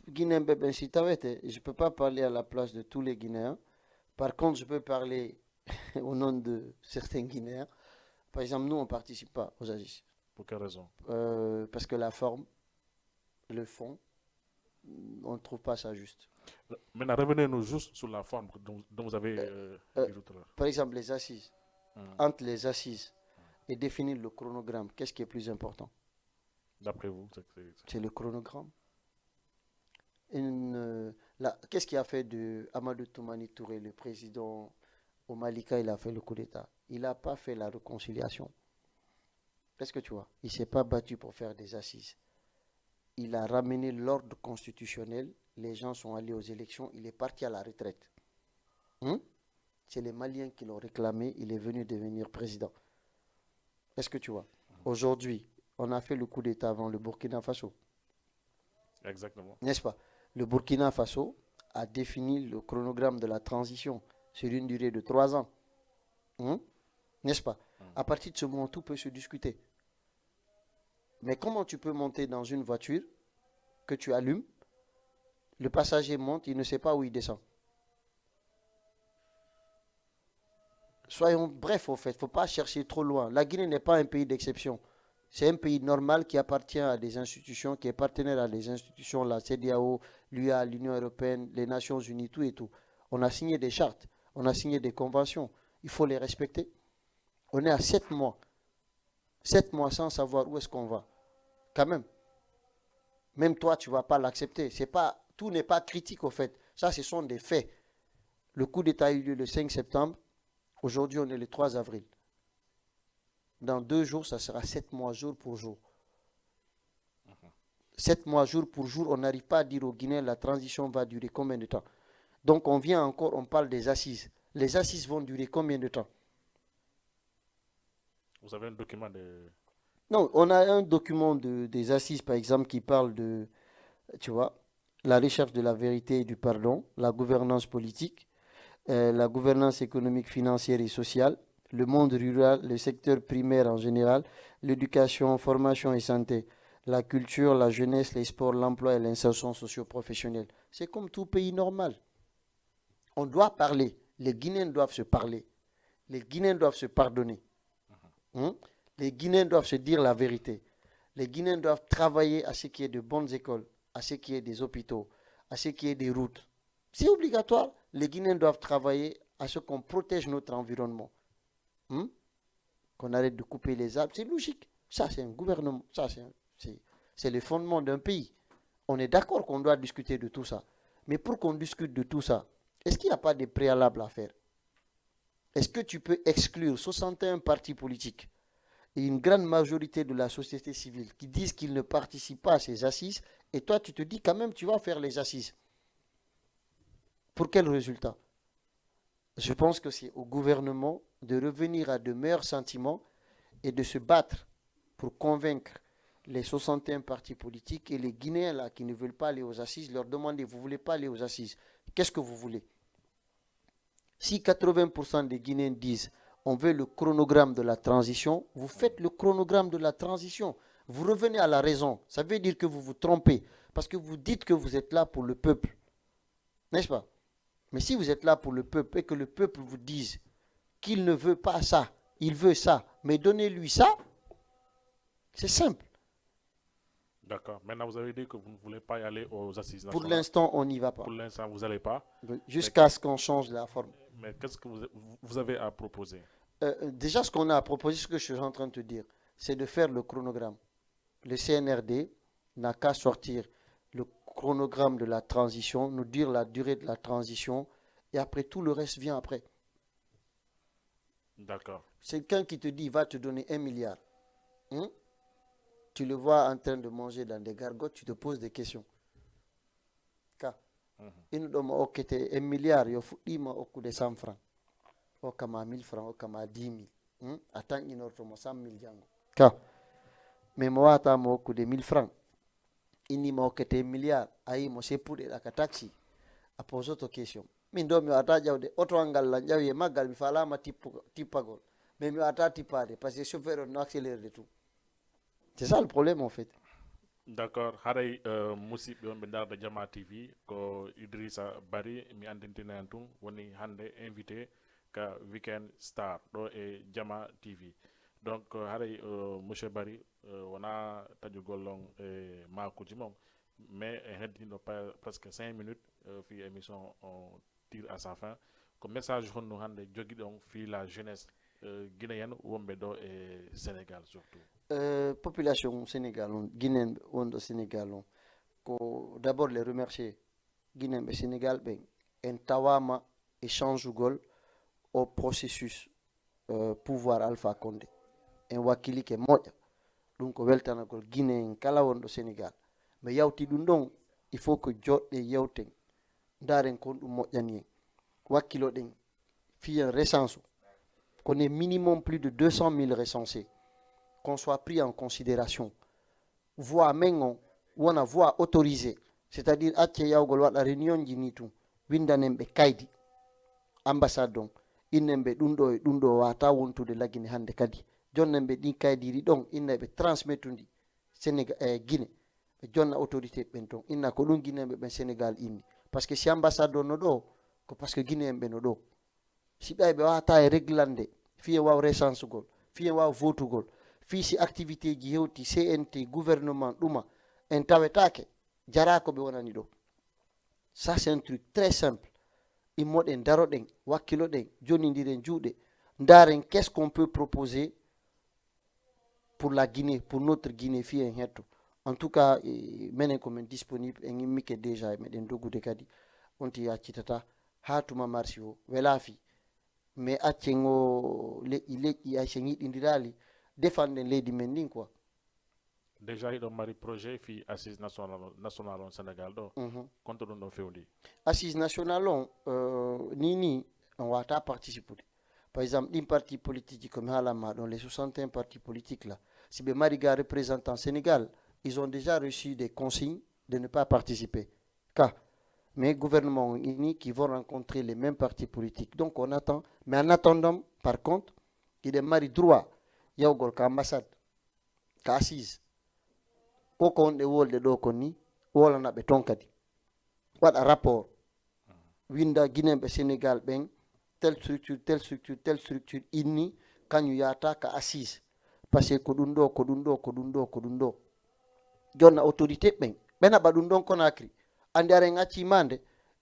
Guinéen Bébé Sitawete, je ne peux pas parler à la place de tous les Guinéens. Par contre, je peux parler au nom de certains Guinéens. Par exemple, nous, on ne participe pas aux assises. Pour quelle raison? Parce que la forme, le fond, on ne trouve pas ça juste. Maintenant, revenez-nous juste sur la forme dont vous avez dit tout à l'heure. Par exemple, les assises. Entre les assises et définir le chronogramme, qu'est-ce qui est plus important? D'après vous, c'est le chronogramme. Qu'est-ce qui a fait de Amadou Toumani Touré, le président au Malika, il a fait le coup d'État? Il n'a pas fait la réconciliation. Est-ce que tu vois? Il ne s'est pas battu pour faire des assises. Il a ramené l'ordre constitutionnel. Les gens sont allés aux élections. Il est parti à la retraite. C'est les Maliens qui l'ont réclamé. Il est venu devenir président. Est-ce que tu vois? Aujourd'hui, on a fait le coup d'État avant le Burkina Faso. Exactement. N'est-ce pas? Le Burkina Faso a défini le chronogramme de la transition sur une durée de 3 ans. N'est-ce pas? À partir de ce moment, tout peut se discuter. Mais comment tu peux monter dans une voiture que tu allumes, le passager monte, il ne sait pas où il descend? Soyons brefs au fait, il ne faut pas chercher trop loin. La Guinée n'est pas un pays d'exception. C'est un pays normal qui appartient à des institutions, qui est partenaire à des institutions, la CEDEAO, l'UA, l'Union européenne, les Nations Unies, tout et tout. On a signé des chartes, on a signé des conventions. Il faut les respecter. On est à 7 mois. 7 mois sans savoir où est-ce qu'on va. Quand même. Même toi, tu ne vas pas l'accepter. Tout n'est pas critique au fait. Ça, ce sont des faits. Le coup d'État a eu lieu le 5 septembre. Aujourd'hui, on est le 3 avril. Dans 2 jours, ça sera 7 mois jour pour jour. 7 mois jour pour jour, on n'arrive pas à dire aux Guinéens la transition va durer combien de temps. Donc on vient encore, on parle des assises. Les assises vont durer combien de temps? Vous avez un document de... Non, on a un document des assises, par exemple, qui parle de, tu vois, la recherche de la vérité et du pardon, la gouvernance politique, la gouvernance économique, financière et sociale, le monde rural, le secteur primaire en général, l'éducation, formation et santé, la culture, la jeunesse, les sports, l'emploi et l'insertion socio-professionnelle. C'est comme tout pays normal. On doit parler. Les Guinéens doivent se parler. Les Guinéens doivent se pardonner. Les Guinéens doivent se dire la vérité. Les Guinéens doivent travailler à ce qu'il y ait de bonnes écoles, à ce qu'il y ait des hôpitaux, à ce qu'il y ait des routes. C'est obligatoire. Les Guinéens doivent travailler à ce qu'on protège notre environnement. Qu'on arrête de couper les arbres. C'est logique. Ça, c'est un gouvernement. Ça, c'est le fondement d'un pays. On est d'accord qu'on doit discuter de tout ça. Mais pour qu'on discute de tout ça, est-ce qu'il n'y a pas de préalables à faire? Est-ce que tu peux exclure 61 partis politiques et une grande majorité de la société civile qui disent qu'ils ne participent pas à ces assises, et toi tu te dis quand même tu vas faire les assises? Pour quel résultat? Je pense que c'est au gouvernement de revenir à de meilleurs sentiments et de se battre pour convaincre les 61 partis politiques et les Guinéens là qui ne veulent pas aller aux assises, leur demander, vous ne voulez pas aller aux assises, qu'est-ce que vous voulez? Si 80% des Guinéens disent on veut le chronogramme de la transition, vous faites le chronogramme de la transition. Vous revenez à la raison. Ça veut dire que vous vous trompez. Parce que vous dites que vous êtes là pour le peuple. N'est-ce pas? Mais si vous êtes là pour le peuple et que le peuple vous dise qu'il ne veut pas ça, il veut ça, mais donnez-lui ça, C'est simple. D'accord. Maintenant, vous avez dit que vous ne voulez pas y aller aux assises Pour nationales. l'instant, on n'y va pas. Pour l'instant, vous n'allez pas. Oui, Mais, jusqu'à ce qu'on change la forme. mais qu'est-ce que vous avez à proposer? Déjà, ce qu'on a à proposer, ce que je suis en train de te dire, c'est de faire le chronogramme. Le CNRD n'a qu'à sortir le chronogramme de la transition, nous dire la durée de la transition, et après tout le reste vient après. D'accord. C'est quelqu'un qui te dit, il va te donner 1 milliard. Hein? Tu le vois en train de manger dans des gargotes, tu te poses des questions. Car, il nous 1 milliard, il faut 100 francs. O kama 1000 francs, o kama 10 000. Attends, il nous 100 000 jango. Car, mais moi, je suis 1000 francs. Ini mo kete milliard ayi mo seppude aka taxi a pose to question min do mi wata jawde auto angal la jawi magal mi falama tippagol mais mi wata tippade parce que chauffeur on accélère de tout. C'est ça le problème en fait. D'accord. Haray musidɓe on ɓe darda Jama TV ko Idrissa Bary mi andintina en tun woni hande invité ka Weekend Star ɗo e Jama TV. Donc haray monsieur Bary wona taƴugol on e makuji mon mais en heddino presque 5 minutes fi émission on tire à sa fin ko message honno hande joguiɗo on fi la jeunesse guinéenne wonɓe ɗo e Sénégal surtout. Population Sénégal, Guinée, au Sénégal, d'abord les remercier. Guinée et Sénégal, en tawama échange gol au processus pouvoir Alpha Condé. En wakili ke moja. Donc weltana gol Guinée en kala wondo Sénégal. Mais yawti dun don il faut que jodde yawten ndaren kon dum mojjani wakilo den fi un recense. Qu'on ait minimum plus de 200 000 recensés. Qu'on soit pris en considération. Voix mengon, ou on a voix autorisée. C'est-à-dire, atche yaugol wat la réunion jinitu, windanembe kaidi, ambassadon, inembe dundo wata wontu de la Guinée hande kadi. Jonnembe di kaidi ridon, inebe transmetundi, Sénégal, Guinée. Jonna autorité benton, inna ko dun Guinée ben Sénégal inni. Parce que si ambassadon no do, ko parce que Guinée ben no do. Si be wata e réglande, fiye waw recense gol, fiye waw votu gol. Fisi activité ji hewti CNT gouvernement ɗuma en tawetake jara ko ɓe wonani ɗo. Ça c'est un truc très simple. Immoɗen daroɗen wakkiloɗen jonidiren juuɗe ndaren qu'est-ce qu'on peut proposer pour la Guinée, pour notre Guinée fi en hetto. En tout cas menen komin disponible en immike déjà e meɗen doggude kadi onti accitata ha tuma marsi o welafi mais accen o leƴƴi aysen yiɗidirali défendre leydi men ndin quoi. Déjà il mari projet fi assise national on Sénégal do contre ɗum ɗon fewndi assise national on ni on wata participer. Par exemple ɗin parti politique comme halama dans les 61 partis politiques là si ɓe mari ga représentant Sénégal ils ont déjà reçu des consignes de ne pas participer car mais gouvernement unis qui vont rencontrer les mêmes partis politiques donc on attend mais en attendant par contre il est mari droit yawgol ka ambassade ka assise koko wonɗe wolde ɗo kon ni wolanaɓe ton kadi waɗa rapport winda Guinéɓe Sénégal ɓen telle structure inni kañum yata ka assise parce que ko ɗum ɗo jonna autorité ɓen ɓenaɓa ɗum ɗon Conakry andi aren accimande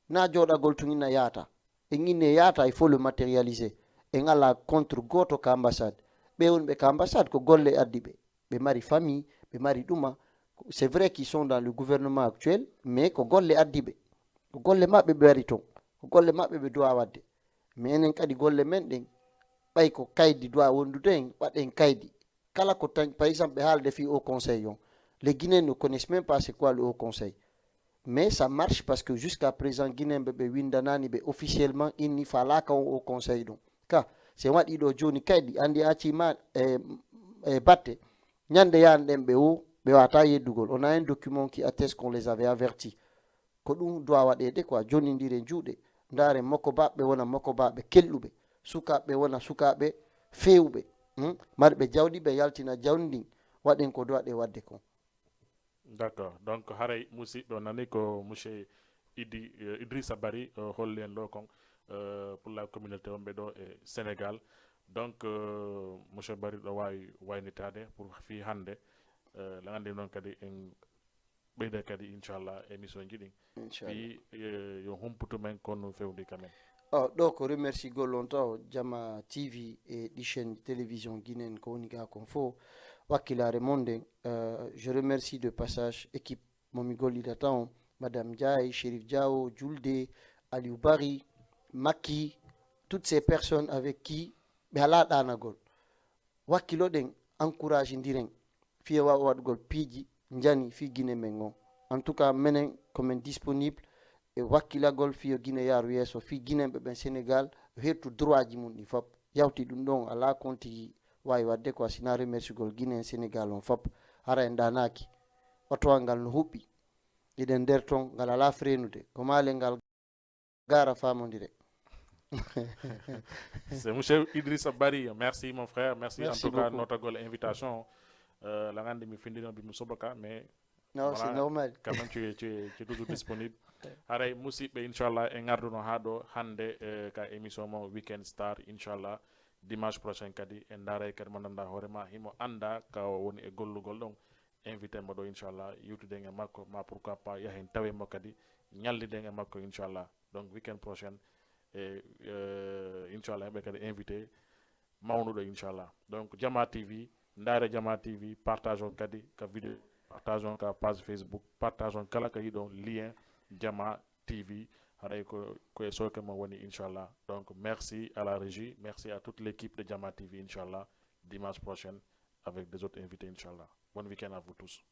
na joɗagol tun inna yata en inne yata il faut le matérialiser en ala contre goto ka ambassade ɓe wonɓe ka ambassade ko golle addi ɓe mari famille ɓe mari ɗuma c'est vrai qu'ils sont dans le gouvernement actuel mais ko golle addi ɓe ko golle maɓɓe ɓe wari ton ko golle maɓɓe ɓe dowa wadde mais enen kadi golle men ɗen ɓay ko kaydi dowa wondude en waɗen kaydi kala ko tan par exemple ɓe haalde fi au conseil on les Guinéens ne connaissent même pas c'est quoi le haut conseil mais ça marche parce que jusqu'à présent Guinéen ɓe windanani ɓe officiellement inni falaka on au conseil ɗum ka c'est waɗi ɗo joni kaydi andi accima e batte ñande yanɗen ɓe o ɓe wata yeddugol on a un document qui atteste qu'on les avait avertis ko ɗum dowa waɗede quoi jonidire juuɗe ndare makko baɓe wona makko baɓe kelluɓe sukaɓe wona sukaɓe fewɓe marɓe jawɗi ɓe yaltina jawdi ndin waɗen ko dowaɗe wadde kon. D'accord. Donc haray musidɓe nani ko monsieur Idrissa Bary holli en ɗo kon pour la communauté wonɓe ɗo e Sénégal. Donc monsieur Bary ɗo wawi waynitade pour fi hande la ngandi non kadi en ɓeyda kadi inchallah émission ji ɗin fi yo humputu men kono fewde quand même. Donc remercie longtemps Jama TV et des chaînes de télévision guinéenne Konika Confo Wakila Remonde. Je remercie de passage équipe Momigoli Datan, Madame Diaye, Chérif Diao, Julde, Aliou Bari, Maki, toutes ces personnes avec qui Bala Danagol. Wakilo den encourage indiren fi wadgol piji njani fi Guinée mengo. En tout cas menen comme disponible e wakkilagol fiyo Guinée yaru yeso fi Guinée ɓe Sénégal hertu droit ji mum ɗi fop yawti ɗum ɗon ala konti wawi wadde quoi sina remerciegol Guinée Sénégal on fop hara en danaki otowal ngal no huɓɓi eɗen nder ton ngal ala frenude ko male ngal gara famodire. C'est monsieur Idrissa Bari, merci mon frère, merci en tout cas beaucoup. notre invitation. La grande mi findino bi musobaka mais non voilà, c'est normal quand même tu es toujours disponible. Haray musidɓe inchallah e garduno ha ɗo hande ka émission mo Weekend Star inchallah dimanche prochain kadi en daaray kadi mo ganduɗa hoorema himo anda ka woni e gollugol ɗon invité mo ɗo inchallah yewtude e makko ma pourquoi pas yahen tawe mo kadi ñalliden e makko inchallah. Donc weekend prochain inchallah heɓe kadi invité mawnuɗo inchallah. Donc Jama TV ndaare Jama TV partage on kadi ka vidéo partage on ka page Facebook partage on kala ka yiɗon lien Jama TV haray ko e soke mo woni inchallah. Donc merci à la régie, merci à toute l'équipe de Jama TV inchallah dimanche prochain avec des autres invités inchallah. Bon week-end à vous tous.